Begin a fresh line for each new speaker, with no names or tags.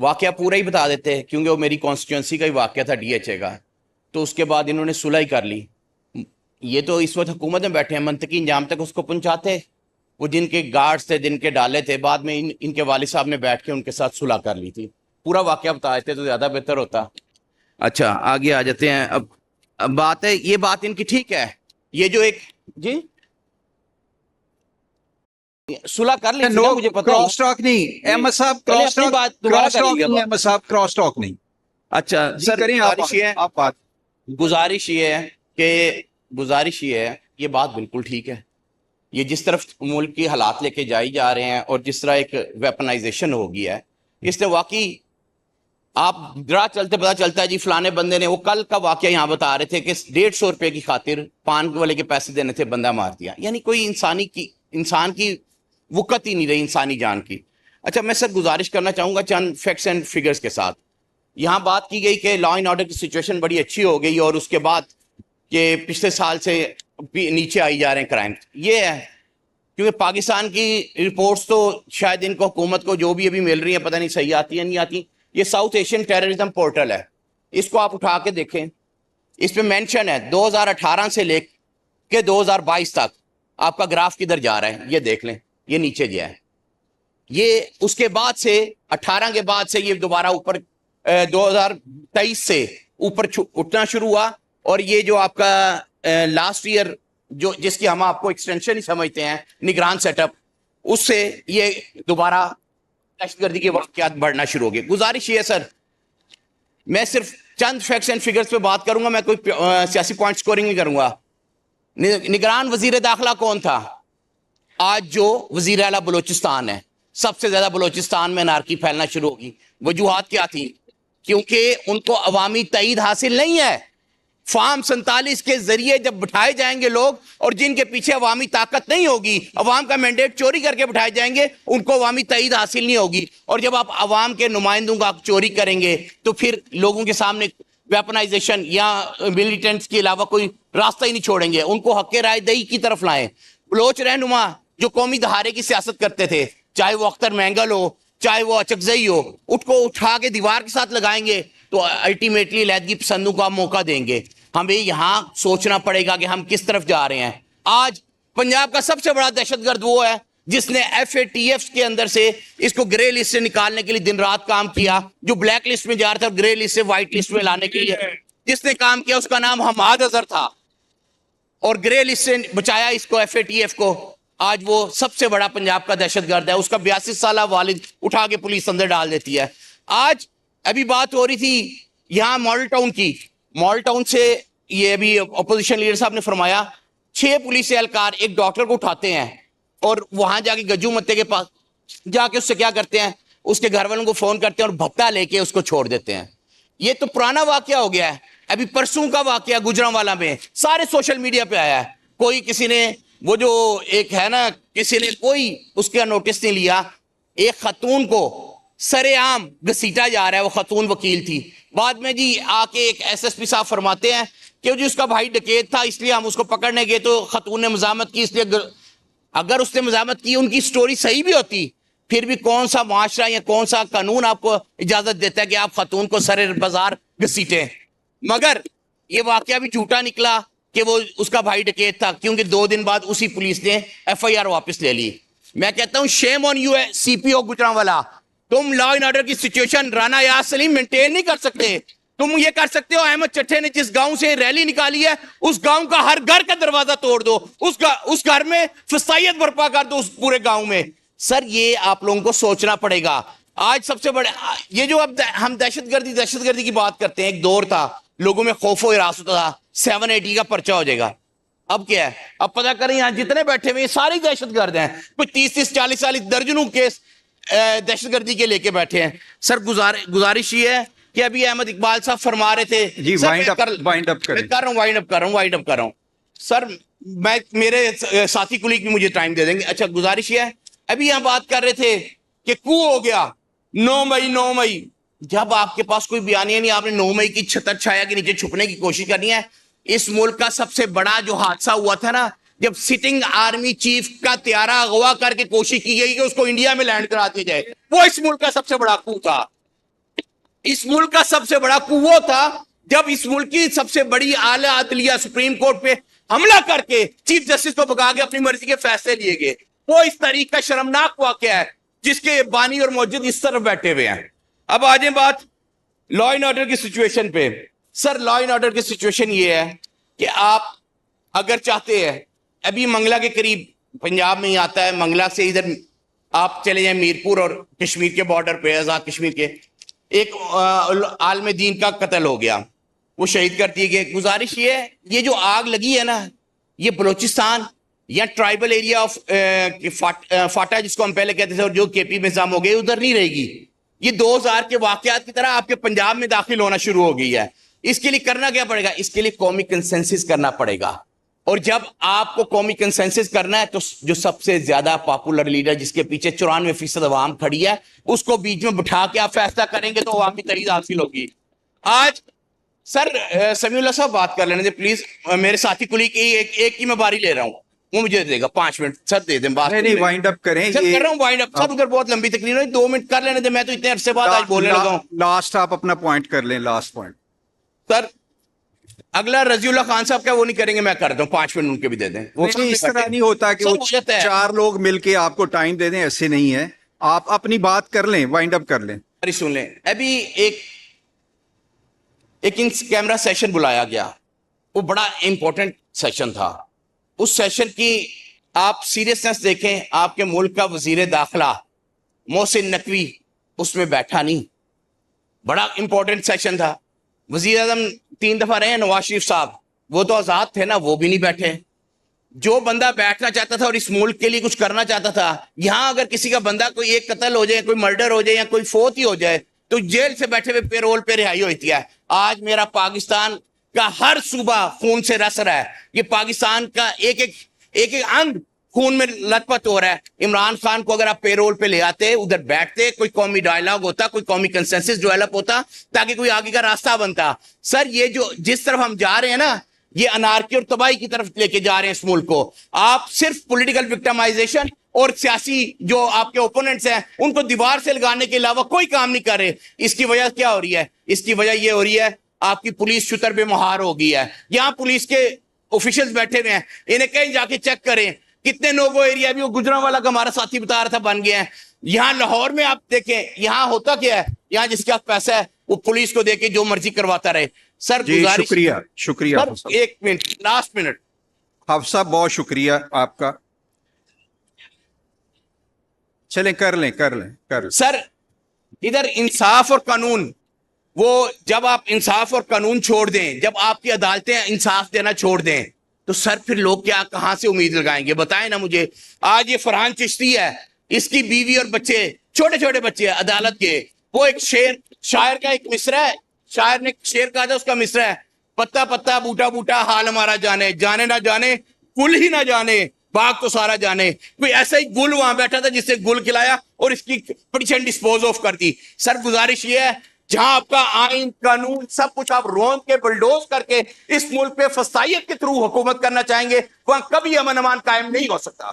واقعہ پورا ہی بتا دیتے ہیں کیونکہ وہ میری کانسٹیٹوئنسی کا ہی واقعہ تھا ڈی ایچ اے کا. تو اس کے بعد انہوں نے صلح ہی کر لی. یہ تو اس وقت حکومت میں بیٹھے ہیں, منطقی انجام تک اس کو پہنچاتے. وہ جن کے گارڈز تھے, جن کے ڈالے تھے, بعد میں ان کے والد صاحب نے بیٹھ کے ان کے ساتھ صلح کر لی تھی. پورا واقعہ بتا دیتے تو زیادہ بہتر ہوتا. اچھا آگے آ جاتے ہیں. اب بات ہے, یہ بات ان کی ٹھیک ہے, یہ جو ایک جی صلح کر لی
نو
مجھے پتا
کراس ٹاک نہیں احمد صاحب, کراس ٹاک نہیں احمد صاحب, کراس ٹاک نہیں.
اچھا سر
کریں آپ بات.
گزارش یہ ہے کہ یہ بات بالکل ٹھیک ہے. یہ جس طرف ملک کی حالات لے کے جائی جا رہے ہیں اور جس طرح ایک ویپنائزیشن ہو گیا ہے, اس سے واقعی آپ ذرا چلتے پتا چلتا ہے جی فلانے بندے نے, وہ کل کا واقعہ یہاں بتا رہے تھے کہ 150 روپے کی خاطر پان والے کے پیسے دینے تھے, بندہ مار دیا. یعنی کوئی انسان کی وقت ہی نہیں رہی انسانی جان کی. اچھا میں سر گزارش کرنا چاہوں گا چند فیکٹس اینڈ فگرز کے ساتھ. یہاں بات کی گئی کہ لا اینڈ آرڈر کی سچویشن بڑی اچھی ہو گئی اور اس کے بعد کہ پچھلے سال سے نیچے آئی جا رہے ہیں کرائم. یہ ہے کیونکہ پاکستان کی رپورٹس تو شاید ان کو حکومت کو جو بھی ابھی مل رہی ہیں پتہ نہیں صحیح آتی ہیں نہیں آتی. یہ ساؤتھ ایشین ٹیررزم پورٹل ہے, اس کو آپ اٹھا کے دیکھیں. اس پہ مینشن ہے 2018 سے لے کے 2022 تک آپ کا گراف کدھر جا رہا ہے, یہ دیکھ لیں. یہ نیچے گیا ہے. یہ اس کے بعد سے 18 کے بعد سے یہ دوبارہ اوپر 2023 سے اوپر اٹھنا شروع ہوا. اور یہ جو آپ کا لاسٹ ایئر جو جس کی ہم آپ کو ایکسٹینشن ہی سمجھتے ہیں نگران سیٹ اپ, اس سے یہ دوبارہ دہشت گردی کے واقعات بڑھنا شروع ہو گئے. گزارش یہ ہے سر, میں صرف چند فیکٹس اینڈ فگرز پہ بات کروں گا, میں کوئی سیاسی پوائنٹ سکورنگ نہیں کروں گا. نگران وزیر داخلہ کون تھا؟ آج جو وزیر اعلیٰ بلوچستان ہے. سب سے زیادہ بلوچستان میں انارکی پھیلنا شروع ہوگی. وجوہات کیا تھی؟ کیونکہ ان کو عوامی تائید حاصل نہیں ہے. فارم 47 کے ذریعے جب بٹھائے جائیں گے لوگ اور جن کے پیچھے عوامی طاقت نہیں ہوگی, عوام کا مینڈیٹ چوری کر کے بٹھائے جائیں گے, ان کو عوامی تائید حاصل نہیں ہوگی. اور جب آپ عوام کے نمائندوں کا چوری کریں گے تو پھر لوگوں کے سامنے ویپنائزیشن یا ملیٹنٹس کے علاوہ کوئی راستہ ہی نہیں چھوڑیں گے. ان کو حق رائے دہی کی طرف لائیں. بلوچ رہنما جو قومی دھارے کی سیاست کرتے تھے, چاہے وہ اختر مینگل ہو چاہے وہ اچکزئی ہو, اس کو اٹھا کے دیوار کے ساتھ لگائیں گے تو الٹیمیٹلی علیحدگی پسندوں کو آپ موقع دیں گے. ہمیں یہاں سوچنا پڑے گا کہ ہم کس طرف جا رہے ہیں. آج پنجاب کا سب سے بڑا دہشت گرد وہ ہے جس نے FATF کے اندر سے اس کو گرے لسٹ سے نکالنے کے لیے دن رات کام کیا. جو بلیک لسٹ میں جا رہا تھا اور گرے لسٹ سے وائٹ لسٹ میں لانے کے لیے جس نے کام کیا اس کا نام حماد اظہر تھا, اور گرے لسٹ سے بچایا اس کو FATF کو. آج وہ سب سے بڑا پنجاب کا دہشت گرد ہے. اس کا 82 سالہ والد اٹھا کے پولیس اندر ڈال دیتی ہے. آج ابھی بات ہو رہی تھی یہاں ماڈل ٹاؤن کی, ماڈل ٹاؤن سے یہ ابھی اپوزیشن لیڈر صاحب نے فرمایا 6 پولیس اہلکار ایک ڈاکٹر کو اٹھاتے ہیں اور وہاں جا کے گجو متے کے پاس جا کے اس سے کیا کرتے ہیں, اس کے گھر والوں کو فون کرتے ہیں اور بھتہ لے کے اس کو چھوڑ دیتے ہیں. یہ تو پرانا واقعہ ہو گیا ہے. ابھی پرسوں کا واقعہ گجرانوالا میں سارے سوشل میڈیا پہ آیا ہے. کوئی کسی نے وہ جو ایک ہے نا, کسی نے کوئی اس کا نوٹس نہیں لیا. ایک خاتون کو سر عام گھسیٹا جا رہا ہے, وہ خاتون وکیل تھی. بعد میں جی آ کے ایک SSP صاحب فرماتے ہیں کہ جی اس کا بھائی ڈکیت تھا اس لیے ہم اس کو پکڑنے گئے تو خاتون نے مزاحمت کی. اس لیے اگر اس نے مزاحمت کی, ان کی سٹوری صحیح بھی ہوتی, پھر بھی کون سا معاشرہ یا کون سا قانون آپ کو اجازت دیتا ہے کہ آپ خاتون کو سر بازار گھسیٹیں. مگر یہ واقعہ بھی جھوٹا نکلا کہ وہ اس کا بھائی ڈکیت تھا, کیونکہ 2 دن بعد اسی پولیس نے FIR واپس لے لی. میں کہتا ہوں شیم آن یو ہے CPO گجرانوالا, تم لا اینڈ آرڈر کی سچویشن رانا یاز سلیم مینٹین نہیں کر سکتے. تم یہ کر سکتے ہو احمد چٹھے نے جس گاؤں سے ریلی نکالی ہے اس گاؤں کا ہر گھر کا دروازہ توڑ دو, اس گھر میں فسائیت برپا کر دو اس پورے گاؤں میں. سر یہ آپ لوگوں کو سوچنا پڑے گا. آج سب سے بڑے یہ جو اب ہم دہشت گردی کی بات کرتے ہیں, ایک دور تھا لوگوں میں خوف و ہراس ہوتا تھا 780 کا پرچہ ہو جائے گا. اب کیا ہے, اب پتہ کریں یہاں جتنے بیٹھے ہوئے سارے دہشت گرد ہیں. کوئی 30-40 درجنوں کیس دہشت گردی کے لے کے بیٹھے ہیں. سر گزارش یہ ہے کہ ابھی احمد اقبال صاحب فرما رہے تھے
جی وائنڈ اپ
کر رہا ہوں سر, میں میرے ساتھی کلیگ بھی مجھے ٹائم دے دیں گے. اچھا گزارش یہ ہے, ابھی یہاں بات کر رہے تھے کہ کو ہو گیا 9 مئی. جب آپ کے پاس کوئی بیانیہ نہیں, آپ نے 9 مئی کی چھتر چھایا کے نیچے چھپنے کی کوشش کرنی ہے. اس ملک کا سب سے بڑا جو حادثہ ہوا تھا نا, جب سٹنگ آرمی چیف کا طیارہ اغوا کر کے کوشش کی گئی کہ اس کو انڈیا میں لینڈ کرا دیا جائے, وہ اس ملک کا سب سے بڑا کو تھا. اس ملک کا سب سے بڑا وہ تھا جب اس ملک کی سب سے بڑی اعلی عدلیہ سپریم کورٹ پہ حملہ کر کے چیف جسٹس کو بھگا کے اپنی مرضی کے فیصلے لیے گئے. وہ اس طریقے کا شرمناک واقعہ ہے جس کے بانی اور موجود اس طرف بیٹھے ہوئے ہیں. اب آ جائیں بات لا اینڈ آرڈر کی سچویشن پہ. سر لا اینڈ آرڈر کی سچویشن یہ ہے کہ آپ اگر چاہتے ہیں, ابھی منگلا کے قریب پنجاب میں ہی آتا ہے, منگلا سے ادھر آپ چلے جائیں میرپور اور کشمیر کے بارڈر پہ, آزاد کشمیر کے, ایک عالم دین کا قتل ہو گیا, وہ شہید کر دیے گئے. گزارش یہ ہے, یہ جو آگ لگی ہے نا, یہ بلوچستان یا ٹرائبل ایریا آف فاٹا جس کو ہم پہلے کہتے تھے اور جو کے پی میں نظام ہو گئی, ادھر نہیں رہے گی. یہ 2000 کے واقعات کی طرح آپ کے پنجاب میں داخل ہونا شروع ہو گئی ہے. اس کے لیے کرنا کیا پڑے گا؟ اس کے لیے قومی کنسنسس کرنا پڑے گا. اور جب آپ کو قومی کنسنسس کرنا ہے تو جو سب سے زیادہ پاپولر لیڈر جس کے پیچھے 94% عوام کھڑی ہے, اس کو بیچ میں بٹھا کے آپ فیصلہ کریں گے تو عوامی تائید حاصل ہوگی. آج سر سمیع اللہ صاحب بات کر لینے دیں پلیز. میرے ساتھی کلی کی ایک کی میں باری لے رہا ہوں, وہ مجھے دے گا 5 منٹ. سر دے دیں بات.
نہیں وائنڈ اپ کریں.
سر کر رہا ہوں وائنڈ اپ. سر ادھر بہت لمبی تقریر ہے, 2 منٹ کر لینے دیں. میں تو اتنے عرصے بعد آج بولنے لگا ہوں.
لاسٹ آپ اپنا پوائنٹ کر لیں, لاسٹ پوائنٹ.
سر اگلا رضی اللہ خان صاحب کا وہ نہیں کریں گے, میں کر دوں 5 منٹ ان کے بھی دے دیں.
اس طرح نہیں ہوتا کہ وہ 4 لوگ مل کے آپ کو ٹائم دے دیں, ایسے نہیں ہے. آپ اپنی بات کر لیں, وائنڈ اپ کر لیں.
سن لیں. ابھی ایک کیمرہ سیشن بلایا گیا, وہ بڑا امپورٹنٹ سیشن تھا. اس سیشن کی آپ سیریسنس دیکھیں. آپ کے ملک کا وزیر داخلہ محسن نقوی اس میں بیٹھا نہیں. بڑا امپورٹنٹ سیشن تھا. وزیر اعظم 3 دفعہ رہے ہیں, نواز شریف صاحب, وہ تو آزاد تھے نا, وہ بھی نہیں بیٹھے. جو بندہ بیٹھنا چاہتا تھا اور اس ملک کے لیے کچھ کرنا چاہتا تھا, یہاں اگر کسی کا بندہ کوئی ایک قتل ہو جائے, کوئی مرڈر ہو جائے یا کوئی فوت ہی ہو جائے تو جیل سے بیٹھے ہوئے پیرول پہ رہائی ہوتی ہے. آج میرا پاکستان کا ہر صوبہ خون سے رس رہا ہے. یہ پاکستان کا ایک انگ خون میں لت پت ہو رہا ہے. عمران خان کو اگر آپ پیرول پہ لے آتے, ادھر بیٹھتے, کوئی قومی ڈائلاگ ہوتا, کوئی قومی کنسنسس ڈیولپ ہوتا تاکہ کوئی آگے کا راستہ بنتا. سر یہ جو جس طرف ہم جا رہے ہیں نا, یہ انارکی اور تباہی کی طرف لے کے جا رہے ہیں اس ملک کو. آپ صرف پولیٹیکل وکٹمائزیشن اور سیاسی جو آپ کے اوپوننٹس ہیں ان کو دیوار سے لگانے کے علاوہ کوئی کام نہیں کر رہے. اس کی وجہ کیا ہو رہی ہے؟ اس کی وجہ یہ ہو رہی ہے آپ کی پولیس شتر بے مہار ہو گئی ہے. یہاں پولیس کے آفیشلز بیٹھے ہوئے ہیں, انہیں کہیں جا کے چیک کریں کتنے نوگو ایریا بھی, وہ گجرانوالا کا ہمارا ساتھی بتا رہا تھا, بن گئے ہیں. یہاں لاہور میں آپ دیکھیں, یہاں ہوتا کیا ہے, یہاں جس کے پاس پیسہ ہے وہ پولیس کو دے کے جو مرضی کرواتا رہے. سر
جی شکریہ.
ایک منٹ, لاسٹ منٹ.
حافظ صاحب بہت شکریہ آپ کا. چلیں کر لیں.
سر ادھر انصاف اور قانون, وہ جب آپ انصاف اور قانون چھوڑ دیں, جب آپ کی عدالتیں انصاف دینا چھوڑ دیں, تو سر پھر لوگ کیا کہاں سے امید لگائیں گے؟ بتائیں نا مجھے. آج یہ فرحان چشتی ہے, اس کی بیوی اور بچے, چھوٹے چھوٹے بچے عدالت کے, وہ ایک شاعر کا ایک مصرع ہے, شاعر نے شعر کہا تھا, اس کا مصرع ہے, پتا پتا بوٹا بوٹا حال ہمارا جانے, جانے نہ جانے گل ہی نہ جانے, باغ تو سارا جانے. کوئی ایسا ہی گل وہاں بیٹھا تھا جس سے گل کھلایا اور اس کی پٹیشن ڈسپوز آف کر دی. سر گزارش یہ ہے, جہاں آپ کا آئین قانون سب کچھ آپ روند کے بلڈوز کر کے اس ملک پہ فسطائیت کے تھرو حکومت کرنا چاہیں گے, وہاں کبھی امن امان قائم نہیں ہو سکتا.